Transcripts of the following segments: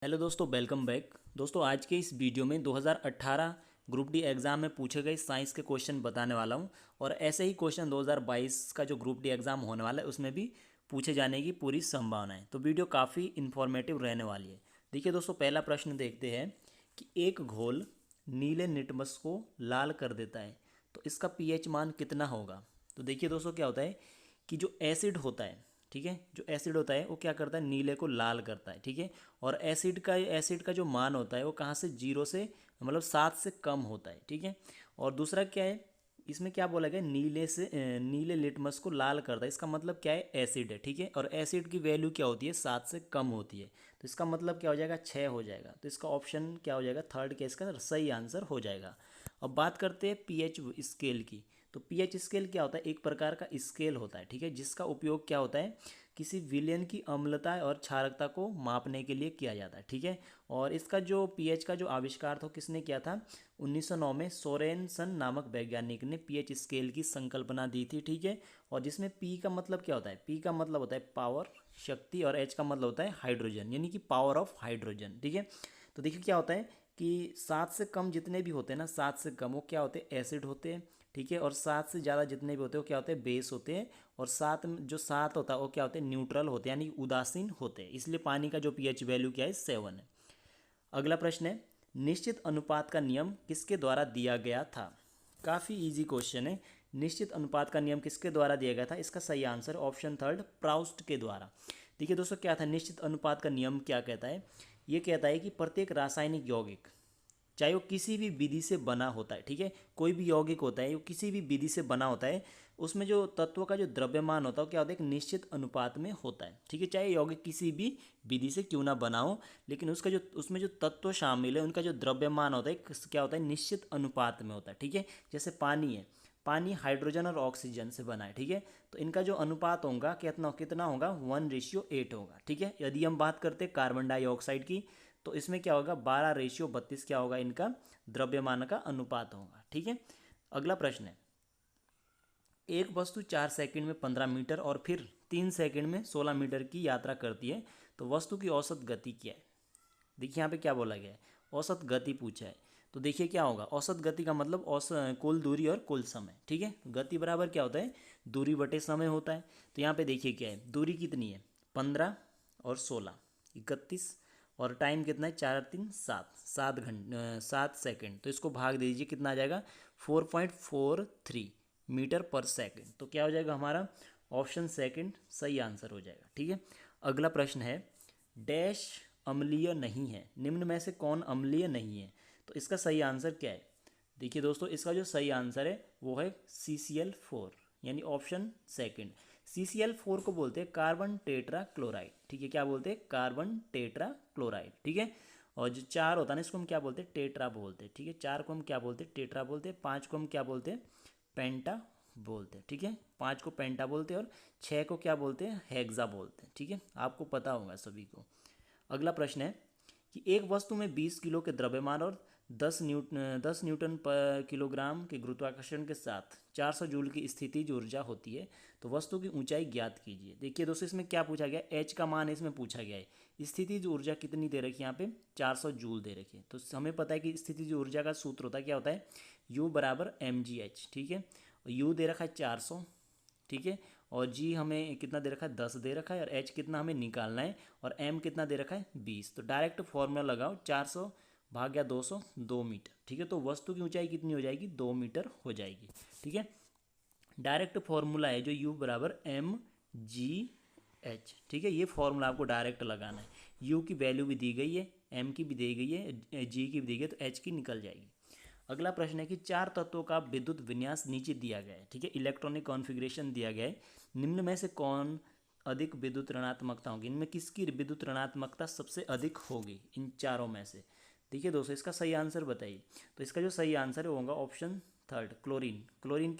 Hello दोस्तों, welcome back. दोस्तों, आज के इस वीडियो में 2018 ग्रुप डी एग्ज़ाम में पूछे गए साइंस के क्वेश्चन बताने वाला हूं और ऐसे ही क्वेश्चन 2022 का जो ग्रुप डी एग्ज़ाम होने वाला है उसमें भी पूछे जाने की पूरी संभावना है। तो वीडियो काफ़ी इन्फॉर्मेटिव रहने वाली है। देखिए दोस्तों, पहला प्रश्न देखते हैं कि एक घोल नीले लिटमस को लाल कर देता है तो इसका पीएच मान कितना होगा। तो देखिए दोस्तों, क्या होता है कि जो एसिड होता है, ठीक है, जो एसिड होता है वो क्या करता है, नीले को लाल करता है, ठीक है। और एसिड का जो मान होता है वो कहाँ से, 0 से मतलब 7 से कम होता है, ठीक है। और दूसरा क्या है, इसमें क्या बोला गया, नीले लिटमस को लाल करता है, इसका मतलब क्या है, एसिड है, ठीक है। और एसिड की वैल्यू क्या होती है, 7 से कम होती है, तो इसका मतलब क्या हो जाएगा, 6 हो जाएगा। तो इसका ऑप्शन क्या हो जाएगा, थर्ड के इसका सही आंसर हो जाएगा। अब बात करते हैं पीएच स्केल की। तो पीएच स्केल क्या होता है, एक प्रकार का स्केल होता है, ठीक है, जिसका उपयोग क्या होता है, किसी विलयन की अम्लता और क्षारकता को मापने के लिए किया जाता है, ठीक है। और इसका जो पीएच का जो आविष्कार था किसने किया था, 1909 में सोरेनसन नामक वैज्ञानिक ने पीएच स्केल की संकल्पना दी थी, ठीक है। और जिसमें पी का मतलब क्या होता है, पी का मतलब होता है पावर, शक्ति, और एच का मतलब होता है हाइड्रोजन, यानी कि पावर ऑफ हाइड्रोजन, ठीक है। तो देखिए क्या होता है कि 7 से कम जितने भी होते हैं ना, 7 से कम वो क्या होते हैं, एसिड होते हैं, ठीक है। और 7 से ज़्यादा जितने भी होते हैं वो क्या होते हैं, बेस होते हैं। और जो 7 होता है वो क्या होते हैं, न्यूट्रल होते हैं, यानी उदासीन होते हैं। इसलिए पानी का जो पीएच वैल्यू क्या है, 7 है। अगला प्रश्न है, निश्चित अनुपात का नियम किसके द्वारा दिया गया था। काफ़ी इजी क्वेश्चन है। निश्चित अनुपात का नियम किसके द्वारा दिया गया था, इसका सही आंसर ऑप्शन थर्ड, प्राउस्ट के द्वारा। देखिए दोस्तों, क्या था निश्चित अनुपात का नियम, क्या कहता है, ये कहता है कि प्रत्येक रासायनिक यौगिक, चाहे वो किसी भी विधि से बना होता है, ठीक है, कोई भी यौगिक होता है वो किसी भी विधि से बना होता है, उसमें जो तत्व का जो द्रव्यमान होता है वो क्या होता है, एक निश्चित अनुपात में होता है, ठीक है। चाहे यौगिक किसी भी विधि से क्यों ना बना हो, लेकिन उसमें जो तत्व शामिल है उनका जो द्रव्यमान होता है क्या होता है, निश्चित अनुपात में होता है, ठीक है। जैसे पानी है, पानी हाइड्रोजन और ऑक्सीजन से बना है, ठीक है। तो इनका जो अनुपात होगा कितना कितना होगा, 1:8 होगा, ठीक है। यदि हम बात करते हैं कार्बन डाइऑक्साइड की, तो इसमें क्या होगा, 12:32 क्या होगा, इनका द्रव्यमान का अनुपात होगा, ठीक है। अगला प्रश्न है, एक वस्तु 4 सेकंड में 15 मीटर और फिर 3 सेकंड में 16 मीटर की यात्रा करती है, तो वस्तु की औसत गति क्या है। देखिए यहाँ पे क्या बोला गया है, औसत गति पूछा है। तो देखिए क्या होगा, औसत गति का मतलब औसत कुल दूरी और कुल समय, ठीक है। गति बराबर क्या होता है, दूरी बटे समय होता है। तो यहाँ पे देखिए क्या है, दूरी कितनी है, 15 और 16 31, और टाइम कितना है, 4 3 7 7 सेकेंड। तो इसको भाग दीजिए, कितना आ जाएगा, 4.43 मीटर पर सेकेंड। तो क्या हो जाएगा हमारा ऑप्शन सेकंड सही आंसर हो जाएगा, ठीक है। अगला प्रश्न है, डैश अम्लीय नहीं है, निम्न में से कौन अम्लीय नहीं है। तो इसका सही आंसर क्या है। देखिए दोस्तों, इसका जो सही आंसर है वो है CCl4, यानी ऑप्शन सेकंड। CCl4 को बोलते हैं कार्बन टेट्रा क्लोराइड, ठीक है। क्या बोलते हैं, कार्बन टेट्रा क्लोराइड, ठीक है। और जो 4 होता है ना, इसको हम क्या बोलते हैं, टेट्रा बोलते हैं, ठीक है। 4 को हम क्या बोलते हैं, टेट्रा बोलते हैं। 5 को हम क्या बोलते हैं, पेंटा बोलते हैं, ठीक है। 5 को पेंटा बोलते हैं और 6 को क्या बोलते हैं, हेक्सा बोलते हैं, ठीक है। आपको पता होगा सभी को। अगला प्रश्न है कि एक वस्तु में 20 किलो के द्रव्यमान और 10 न्यूटन पर किलोग्राम के गुरुत्वाकर्षण के साथ 400 जूल की स्थितिज ऊर्जा होती है, तो वस्तु की ऊंचाई ज्ञात कीजिए। देखिए दोस्तों, इसमें क्या पूछा गया, एच का मान इसमें पूछा गया है। स्थितिज ऊर्जा कितनी दे रखी है, यहाँ पे 400 जूल दे रखी है। तो हमें पता है कि स्थितिज ऊर्जा का सूत्र होता है, क्या होता है, U बराबर mgh, ठीक है। और U दे रखा है 400, ठीक है। और जी हमें कितना दे रखा है, 10 दे रखा है। और एच कितना हमें निकालना है, और एम कितना दे रखा है, 20। तो डायरेक्ट फॉर्मूला लगाओ, 400 भाग गया 200, 2 मीटर, ठीक है। तो वस्तु की ऊंचाई कितनी हो जाएगी, 2 मीटर हो जाएगी, ठीक है। डायरेक्ट फॉर्मूला है जो U बराबर mgh, ठीक है। ये फॉर्मूला आपको डायरेक्ट लगाना है। U की वैल्यू भी दी गई है, M की भी दी गई है, G की भी दी गई है, तो H की निकल जाएगी। अगला प्रश्न है कि 4 तत्वों का विद्युत विन्यास नीचे दिया गया है, ठीक है, इलेक्ट्रॉनिक कॉन्फ़िगरेशन दिया गया है। निम्न में से कौन अधिक विद्युत ऋणात्मकता होगी, इनमें किसकी विद्युत ऋणात्मकता सबसे अधिक होगी इन चारों में से। देखिए दोस्तों, इसका सही आंसर बताइए। तो इसका जो सही आंसर होगा ऑप्शन थर्ड, क्लोरीन। क्लोरीन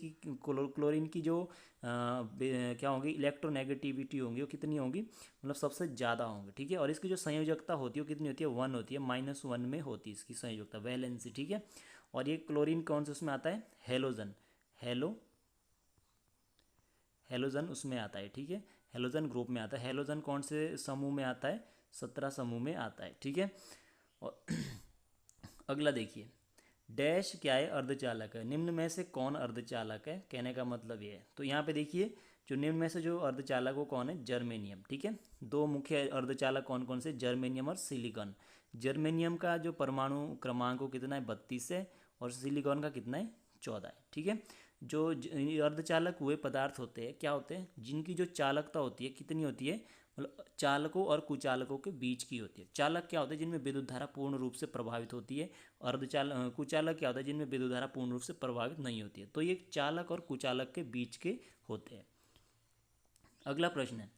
की जो क्या होगी, इलेक्ट्रोनेगेटिविटी होंगी वो कितनी होंगी, मतलब सबसे ज़्यादा होंगी, ठीक है। और इसकी जो संयोजकता होती है वो कितनी होती है, 1 होती है, -1 में होती है इसकी संयोजकता, वैलेंसी, ठीक है। और ये क्लोरीन कौन से उसमें आता है, हेलोजन, हेलोजन उसमें आता है, ठीक है। हेलोजन ग्रुप में आता है। हेलोजन कौन से समूह में आता है, 17 समूह में आता है, ठीक है। और अगला देखिए, डैश क्या है, अर्धचालक है। निम्न में से कौन अर्धचालक है, कहने का मतलब ये है। तो यहाँ पे देखिए जो निम्न में से जो अर्धचालक वो कौन है, जर्मेनियम, ठीक है। दो मुख्य अर्धचालक कौन कौन से, जर्मेनियम और सिलिकॉन। जर्मेनियम का जो परमाणु क्रमांक वो कितना है, 32 है, और सिलिकॉन का कितना है, 14 है, ठीक है। जो अर्धचालक हुए पदार्थ होते हैं क्या होते हैं, जिनकी जो चालकता होती है कितनी होती है, मतलब चालकों और कुचालकों के बीच की होती है। चालक क्या होते हैं, जिनमें विद्युत धारा पूर्ण रूप से प्रभावित होती है। कुचालक क्या होता है, जिनमें विद्युत धारा पूर्ण रूप से प्रभावित नहीं होती है। तो ये चालक और कुचालक के बीच के होते हैं। अगला प्रश्न है,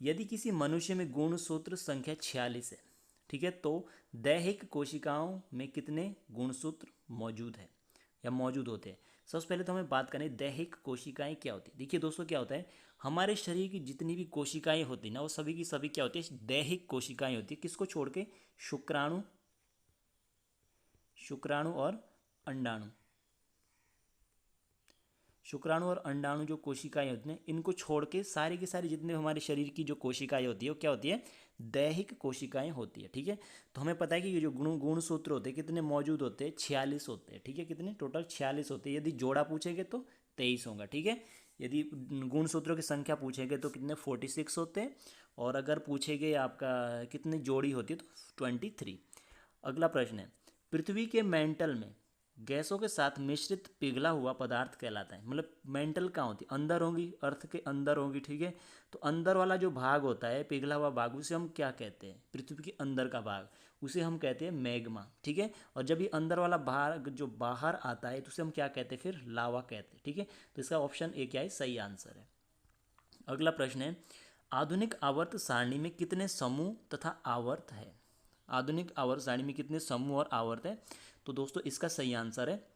यदि किसी मनुष्य में गुणसूत्र संख्या 46 है, ठीक है, तो दैहिक कोशिकाओं में कितने गुणसूत्र मौजूद है या मौजूद होते हैं। सबसे पहले तो हमें बात करें दैहिक कोशिकाएं क्या होती है। देखिए दोस्तों क्या होता है, हमारे शरीर की जितनी भी कोशिकाएं होती है ना, वो सभी की सभी क्या होती है, दैहिक कोशिकाएं होती है। किसको छोड़ के, शुक्राणु, शुक्राणु और अंडाणु। शुक्राणु और अंडाणु जो कोशिकाएं होती हैं, इनको छोड़ के सारी की सारी जितने हमारे शरीर की जो कोशिकाएं होती है वो क्या होती है, दैहिक कोशिकाएं होती है, ठीक है। तो हमें पता है कि ये जो गुणसूत्र होते हैं कितने मौजूद होते हैं, 46 होते हैं, ठीक है। कितने, टोटल 46 होते हैं। यदि जोड़ा पूछेंगे तो 23 होगा, ठीक है। यदि गुणसूत्रों की संख्या पूछेंगे तो कितने, 46 होते हैं। और अगर पूछेंगे आपका कितनी जोड़ी होती है तो 23। अगला प्रश्न है, पृथ्वी के मेंटल में गैसों के साथ मिश्रित पिघला हुआ पदार्थ कहलाता है। मतलब मेंटल कहाँ होती है, अंदर होंगी, अर्थ के अंदर होंगी, ठीक है। तो अंदर वाला जो भाग होता है, पिघला हुआ भाग, उसे हम क्या कहते हैं, पृथ्वी के अंदर का भाग, उसे हम कहते हैं मैग्मा, ठीक है। और जब ये अंदर वाला भाग जो बाहर आता है तो उसे हम क्या कहते हैं, फिर लावा कहते हैं, ठीक है। तो इसका ऑप्शन ए क्या है, सही आंसर है। अगला प्रश्न है, आधुनिक आवर्त सारणी में कितने समूह तथा आवर्त है। आधुनिक आवर्त सारणी में कितने समूह और आवर्त है। तो दोस्तों इसका सही आंसर है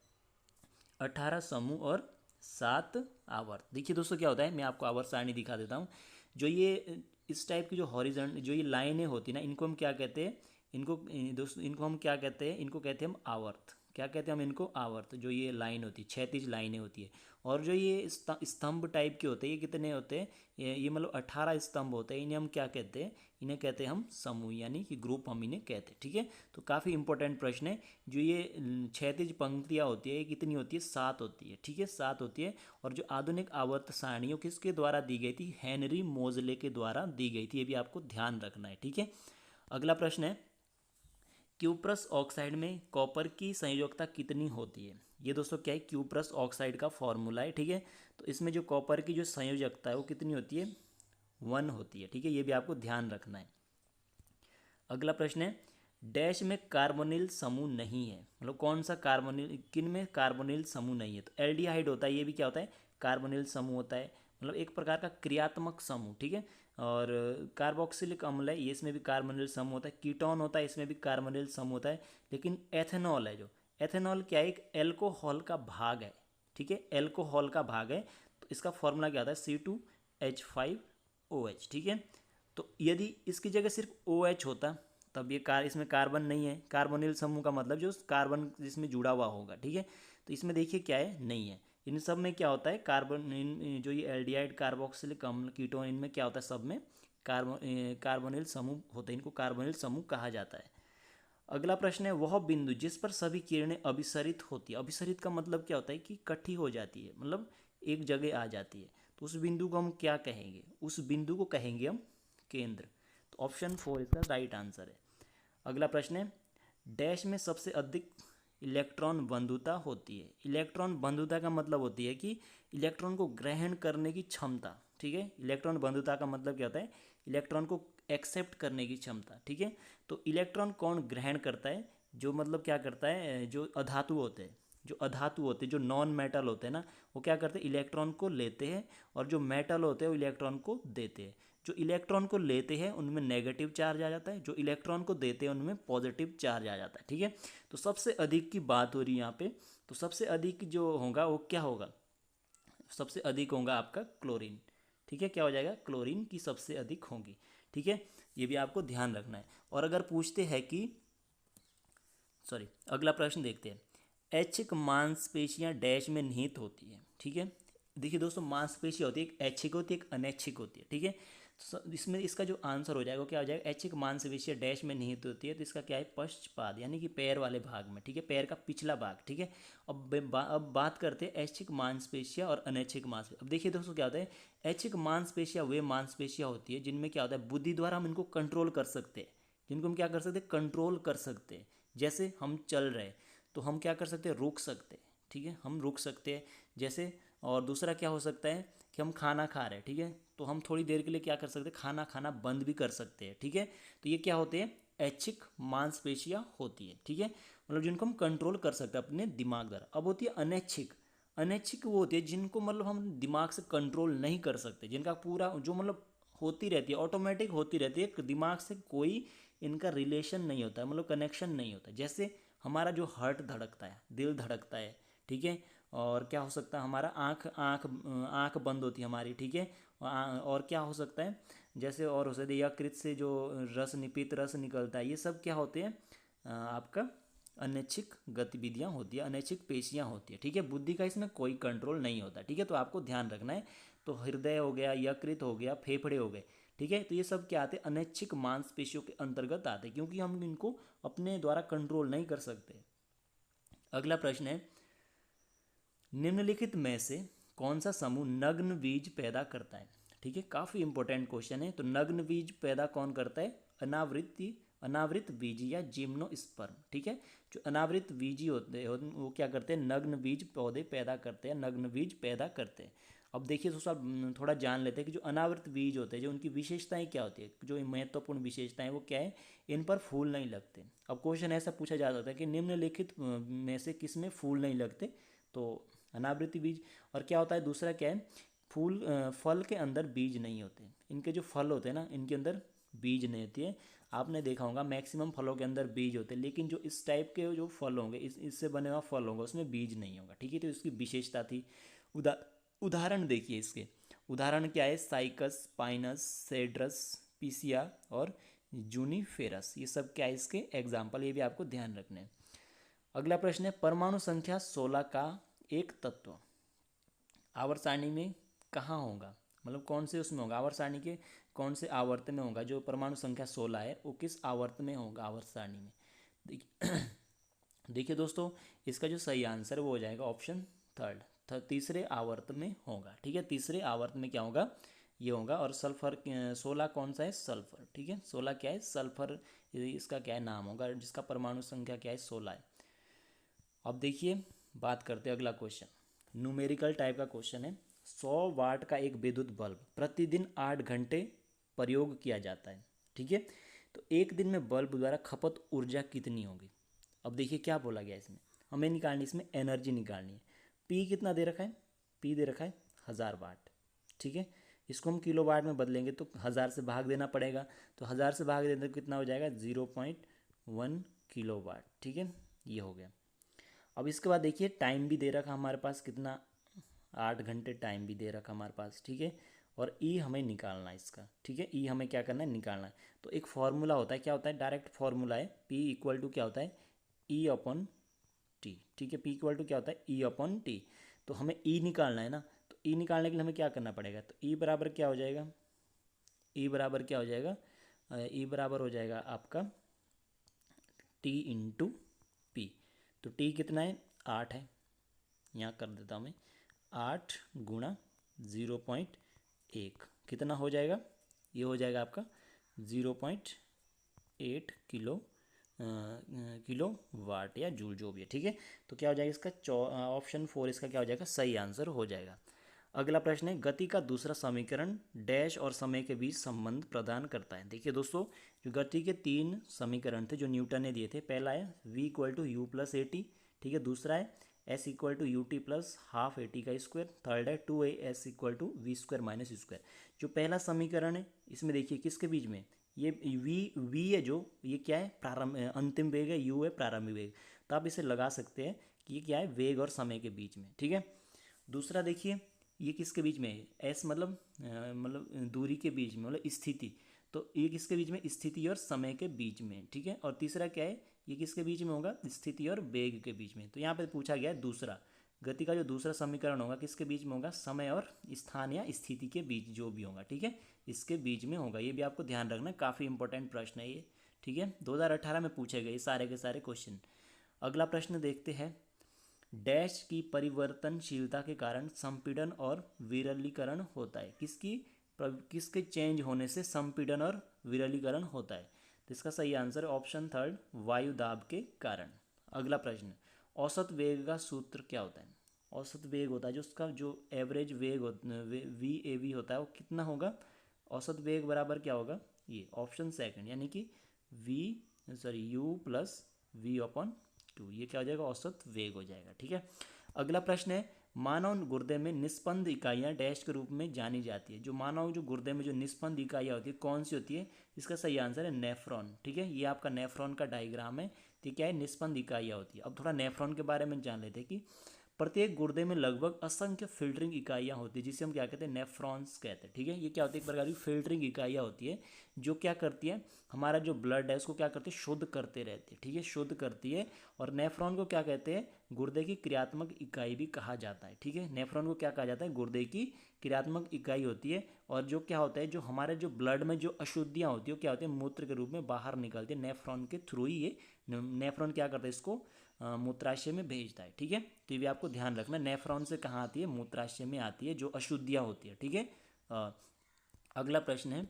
18 समूह और 7 आवर्त। देखिए दोस्तों क्या होता है, मैं आपको आवर्त सारणी दिखा देता हूँ। जो ये इस टाइप की जो हॉरिजॉन्टल जो ये लाइनें होती ना, इनको हम क्या कहते हैं, इनको दोस्तों इनको हम क्या कहते हैं, इनको कहते हैं हम आवर्त। क्या कहते हैं हम इनको, आवर्त। जो ये लाइन होती है, क्षैतिज लाइनें होती है। और जो ये स्तंभ टाइप के होते हैं, ये कितने होते हैं, ये मतलब 18 स्तंभ होते हैं। इन्हें हम क्या कहते हैं, इन्हें कहते हैं हम समूह, यानी कि ग्रुप हम इन्हें कहते हैं, ठीक है। तो काफ़ी इंपॉर्टेंट प्रश्न है। जो ये क्षैतिज पंक्तियाँ होती है, ये कितनी होती है, 7 होती है, ठीक है, 7 होती है। और जो आधुनिक आवर्त सारणियों किसके द्वारा दी गई थी, हेनरी मोजले के द्वारा दी गई थी। ये भी आपको ध्यान रखना है, ठीक है। अगला प्रश्न है, क्यूप्रस ऑक्साइड में कॉपर की संयोजकता कितनी होती है। ये दोस्तों क्या है, क्यूप्रस ऑक्साइड का फॉर्मूला है, ठीक है। तो इसमें जो कॉपर की जो संयोजकता है वो कितनी होती है, 1 होती है, ठीक है। ये भी आपको ध्यान रखना है। अगला प्रश्न है, डैश में कार्बोनिल समूह नहीं है। मतलब कौन सा कार्बोनिल, किन में कार्बोनिल समूह नहीं है। तो एल्डिहाइड होता है, ये भी क्या होता है, कार्बोनिल समूह होता है। मतलब एक प्रकार का क्रियात्मक समूह, ठीक है। और कार्बोक्सिलिक अम्ल है, ये इसमें भी कार्बोनिल समूह होता है। कीटोन होता है, इसमें भी कार्बोनिल समूह होता है। लेकिन एथेनॉल है, जो एथेनॉल क्या है, एक एल्कोहल का भाग है, ठीक है, एल्कोहल का भाग है। तो इसका फॉर्मूला क्या आता है, C2H5OH, ठीक है। तो यदि इसकी जगह सिर्फ OH होता तब ये इसमें कार्बन नहीं है। कार्बोनिल समूह का मतलब जो कार्बन जिसमें जुड़ा हुआ होगा, ठीक है। तो इसमें देखिए क्या है, नहीं है। इन सब में क्या होता है, कार्बन, जो ये एल्डिहाइड कार्बोक्सिलिक अम्ल कीटोन, इनमें क्या होता है, सब में कार्बोनिल समूह होते हैं। इनको कार्बोनिल समूह कहा जाता है। अगला प्रश्न है, वह बिंदु जिस पर सभी किरणें अभिसरित होती है। अभिसरित का मतलब क्या होता है कि इकट्ठी हो जाती है, मतलब एक जगह आ जाती है। तो उस बिंदु को हम क्या कहेंगे, उस बिंदु को कहेंगे हम केंद्र। तो ऑप्शन 4 इसका राइट आंसर है। अगला प्रश्न है, डैश में सबसे अधिक इलेक्ट्रॉन बंधुता होती है। इलेक्ट्रॉन बंधुता का मतलब होती है कि इलेक्ट्रॉन को ग्रहण करने की क्षमता, ठीक है। इलेक्ट्रॉन बंधुता का मतलब क्या होता है, इलेक्ट्रॉन को एक्सेप्ट करने की क्षमता, ठीक है। तो इलेक्ट्रॉन कौन ग्रहण करता है, जो मतलब क्या करता है, जो अधातु होते हैं, जो अधातु होते हैं, जो नॉन मेटल होते हैं ना, वो क्या करते हैं, इलेक्ट्रॉन को लेते हैं। और जो मेटल होते हैं वो इलेक्ट्रॉन को देते हैं। जो इलेक्ट्रॉन को लेते हैं उनमें नेगेटिव चार्ज आ जाता है, जो इलेक्ट्रॉन को देते हैं उनमें पॉजिटिव चार्ज आ जाता है, ठीक है। तो सबसे अधिक की बात हो रही है यहाँ पे। तो सबसे अधिक जो होगा वो क्या होगा, सबसे अधिक होगा आपका क्लोरीन, ठीक है। क्या हो जाएगा, क्लोरीन की सबसे अधिक होगी, ठीक है। ये भी आपको ध्यान रखना है। और अगर पूछते हैं कि अगला प्रश्न देखते हैं, ऐच्छिक मांसपेशियां डैश में निहित होती है, ठीक है। देखिए दोस्तों, मांसपेशियां होती है, एक ऐच्छिक होती है, एक अनैच्छिक होती है, ठीक है। इसमें इसका जो आंसर हो जाएगा वो क्या हो जाएगा, ऐच्छिक मांसपेशियां डैश में निहित होती है, तो इसका क्या है, पश्चपाद यानी कि पैर वाले भाग में, ठीक है, पैर का पिछला भाग, ठीक है। अब बात करते हैं ऐच्छिक मांसपेशियां और अनैच्छिक मांसपेशियां। अब देखिए दोस्तों क्या होता है, ऐच्छिक मांसपेशियां वे मांसपेशियां होती है जिनमें क्या होता है, बुद्धि द्वारा हम इनको कंट्रोल कर सकते हैं, जिनको हम क्या कर सकते हैं, कंट्रोल कर सकते हैं। जैसे हम चल रहे हैं तो हम क्या कर सकते हैं, रुक सकते हैं, ठीक है, हम रुक सकते हैं जैसे। और दूसरा क्या हो सकता है कि हम खाना खा रहे हैं, ठीक है, तो हम थोड़ी देर के लिए क्या कर सकते हैं, खाना खाना बंद भी कर सकते हैं, ठीक है। तो ये क्या होते हैं, ऐच्छिक मांसपेशियां होती है, ठीक है, मतलब जिनको हम कंट्रोल कर सकते हैं अपने दिमाग द्वारा। अब होती है अनैच्छिक। अनैच्छिक वो होती है जिनको मतलब हम दिमाग से कंट्रोल नहीं कर सकते, जिनका पूरा जो मतलब होती रहती है, ऑटोमेटिक होती रहती है, दिमाग से कोई इनका रिलेशन नहीं होता है, मतलब कनेक्शन नहीं होता है। जैसे हमारा जो हार्ट धड़कता है, दिल धड़कता है, ठीक है। और क्या हो सकता है, हमारा आँख आँख आँख बंद होती है हमारी, ठीक है। और क्या हो सकता है, जैसे और हो सकता है यकृत से जो रस निपित रस निकलता है, ये सब क्या होते हैं, आपका अनैच्छिक गतिविधियाँ होती है, अनैच्छिक पेशियाँ होती है, ठीक है। बुद्धि का इसमें कोई कंट्रोल नहीं होता, ठीक है, तो आपको ध्यान रखना है। तो हृदय हो गया, यकृत हो गया, फेफड़े हो गए, ठीक है, तो ये सब क्या आते हैं, अनैच्छिक मांसपेशियों के अंतर्गत आते हैं, क्योंकि हम इनको अपने द्वारा कंट्रोल नहीं कर सकते। अगला प्रश्न है, निम्नलिखित में से कौन सा समूह नग्न बीज पैदा करता है, ठीक है, काफ़ी इंपॉर्टेंट क्वेश्चन है। तो नग्न बीज पैदा कौन करता है, अनावृत बीजी या जिम्नोस्पर्म, ठीक है। जो अनावृत बीजी होते हैं वो क्या करते हैं, नग्न बीज पौधे पैदा करते हैं, नग्न बीज पैदा करते हैं। अब देखिए दोस्तों, थोड़ा जान लेते हैं कि जो अनावृत बीज होते हैं, जो उनकी विशेषताएं क्या होती है, जो महत्वपूर्ण विशेषताएं वो क्या है, इन पर फूल नहीं लगते। अब क्वेश्चन ऐसा पूछा जा सकता है कि निम्नलिखित में से किस में फूल नहीं लगते, तो अनावृति बीज। और क्या होता है दूसरा, क्या है, फल के अंदर बीज नहीं होते, इनके जो फल होते हैं ना, इनके अंदर बीज नहीं होती है। आपने देखा होगा मैक्सिमम फलों के अंदर बीज होते हैं, लेकिन जो इस टाइप के जो फल होंगे, इससे बने हुआ फल होगा, उसमें बीज नहीं होगा, ठीक है, तो इसकी विशेषता थी। उदाहरण देखिए इसके, उदाहरण क्या है, साइकस, पाइनस, सेड्रस, पीसिया और जूनीफेरस, ये सब क्या है इसके एग्जाम्पल, ये भी आपको ध्यान रखने हैं। अगला प्रश्न है, परमाणु संख्या 16 का एक तत्व आवर्त सारणी में कहाँ होगा, मतलब कौन से उसमें होगा, आवर्त सारणी के कौन से आवर्त में होगा, जो परमाणु संख्या 16 है वो किस आवर्त में होगा आवर्त सारणी में। देखिए दोस्तों, इसका जो सही आंसर है वो हो जाएगा ऑप्शन थर्ड, तीसरे आवर्त में होगा, ठीक है, तीसरे आवर्त में क्या होगा, ये होगा। और सल्फर 16 कौन सा है, सल्फर, ठीक है, 16 क्या है, सल्फर, इसका क्या है नाम होगा, जिसका परमाणु संख्या क्या है, 16 है। अब देखिए बात करते हैं अगला क्वेश्चन, न्यूमेरिकल टाइप का क्वेश्चन है। 100 वाट का एक विद्युत बल्ब प्रतिदिन 8 घंटे प्रयोग किया जाता है, ठीक है, तो एक दिन में बल्ब द्वारा खपत ऊर्जा कितनी होगी। अब देखिए क्या बोला गया इसमें, हमें निकालनी, इसमें एनर्जी निकालनी है। पी कितना दे रखा है, पी दे रखा है 1000 वाट, ठीक है, इसको हम किलो वाट में बदलेंगे तो 1000 से भाग देना पड़ेगा, तो 1000 से भाग देने तो कितना हो जाएगा, 0.1 किलो वाट, ठीक है, ये हो गया। अब इसके बाद देखिए टाइम भी दे रखा हमारे पास कितना, 8 घंटे टाइम भी दे रखा हमारे पास, ठीक है। और ई हमें निकालना है इसका, ठीक है, ई हमें क्या करना है, निकालना है। तो एक फॉर्मूला होता है, क्या होता है, डायरेक्ट फॉर्मूला है, पी इक्वल टू क्या होता है, ई अपॉन टी, ठीक है, पी इक्वल टू क्या होता है, ई अपॉन टी। तो हमें ई निकालना है ना, तो ई निकालने के लिए हमें क्या करना पड़ेगा, तो ई बराबर क्या हो जाएगा, ई बराबर क्या हो जाएगा, ई बराबर हो जाएगा आपका टी इंटू पी। तो टी कितना है, 8 है, यहाँ कर देता हूँ मैं, 8 गुणा 0.1 कितना हो जाएगा, ये हो जाएगा आपका 0.8 किलो वाट या जूल जो भी है, ठीक है। तो क्या हो जाएगा इसका ऑप्शन 4 इसका क्या हो जाएगा, सही आंसर हो जाएगा। अगला प्रश्न है, गति का दूसरा समीकरण डैश और समय के बीच संबंध प्रदान करता है। देखिए दोस्तों, जो गति के 3 समीकरण थे जो न्यूटन ने दिए थे, पहला है v equal to U plus A T, ठीक है, दूसरा है s equal to U T plus half A T का स्क्वायर, थर्ड है 2as equal to V square minus square. जो पहला समीकरण है इसमें देखिए किसके बीच में, ये v है, जो ये क्या है, प्रारंभ अंतिम वेग है, u है प्रारंभिक वेग, तो आप इसे लगा सकते हैं कि ये क्या है, वेग और समय के बीच में, ठीक है। दूसरा देखिए ये किसके बीच में है, एस मतलब दूरी के बीच में, मतलब स्थिति, तो ये किसके बीच में, स्थिति और समय के बीच में, ठीक है। और तीसरा क्या है, ये किसके बीच में होगा, स्थिति और वेग के बीच में। तो यहाँ पे पूछा गया है दूसरा, गति का जो दूसरा समीकरण होगा किसके बीच में होगा, समय और स्थान या स्थिति के बीच जो भी होगा, ठीक है, इसके बीच में होगा। ये भी आपको ध्यान रखना, काफ़ी इंपॉर्टेंट प्रश्न है ये, ठीक है, 2018 में पूछे गए सारे के सारे क्वेश्चन। अगला प्रश्न देखते हैं, डैश की परिवर्तनशीलता के कारण संपीड़न और विरलीकरण होता है। किसके चेंज होने से संपीड़न और विरलीकरण होता है? तो इसका सही आंसर है ऑप्शन थर्ड, वायु दाब के कारण। अगला प्रश्न, औसत वेग का सूत्र क्या होता है? औसत वेग होता है जो उसका जो एवरेज वेग वी ए वी होता है वो कितना होगा? औसत वेग बराबर क्या होगा? ये ऑप्शन सेकंड, यानी कि U plus V upon two, ये क्या हो जाएगा? औसत वेग हो जाएगा, ठीक है। अगला प्रश्न है, मानव गुर्दे में निस्पंद इकाइयाँ डैश के रूप में जानी जाती है। जो मानव जो गुर्दे में जो निस्पंद इकाइयाँ होती है कौन सी होती है? इसका सही आंसर है नेफ्रॉन, ठीक है। ये आपका नेफ्रॉन का डायग्राम है, तो क्या है? निस्पंद इकाइयाँ होती है। अब थोड़ा नेफ्रॉन के बारे में जान लेते हैं कि प्रत्येक गुर्दे में लगभग असंख्य फिल्टरिंग इकाइयाँ होती है, जिसे हम क्या कहते हैं? नेफ्रॉन्स कहते हैं, ठीक है। ये क्या होती है? एक प्रकार की फिल्टरिंग इकाइयाँ होती है जो क्या करती है? हमारा जो ब्लड है उसको क्या करती है? शुद्ध करते रहती है, ठीक है, शुद्ध करती है। और नेफ्रॉन को क्या कहते हैं? गुर्दे की क्रियात्मक इकाई भी कहा जाता है, ठीक है। नेफ्रॉन को क्या कहा जाता है? गुर्दे की क्रियात्मक इकाई होती है। और जो क्या होता है, जो हमारे जो ब्लड में जो अशुद्धियाँ होती है वो क्या होती है? मूत्र के रूप में बाहर निकलती है, नेफ्रॉन के थ्रू ही ये नेफ्रॉन क्या करता है? इसको मूत्राशय में भेजता है, ठीक है। तो ये भी आपको ध्यान रखना, नेफ्रॉन से कहाँ आती है? मूत्राशय में आती है, जो अशुद्धियाँ होती है, ठीक है। अगला प्रश्न है,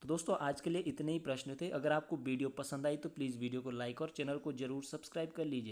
तो दोस्तों आज के लिए इतने ही प्रश्न थे। अगर आपको वीडियो पसंद आई तो प्लीज़ वीडियो को लाइक और चैनल को जरूर सब्सक्राइब कर लीजिए।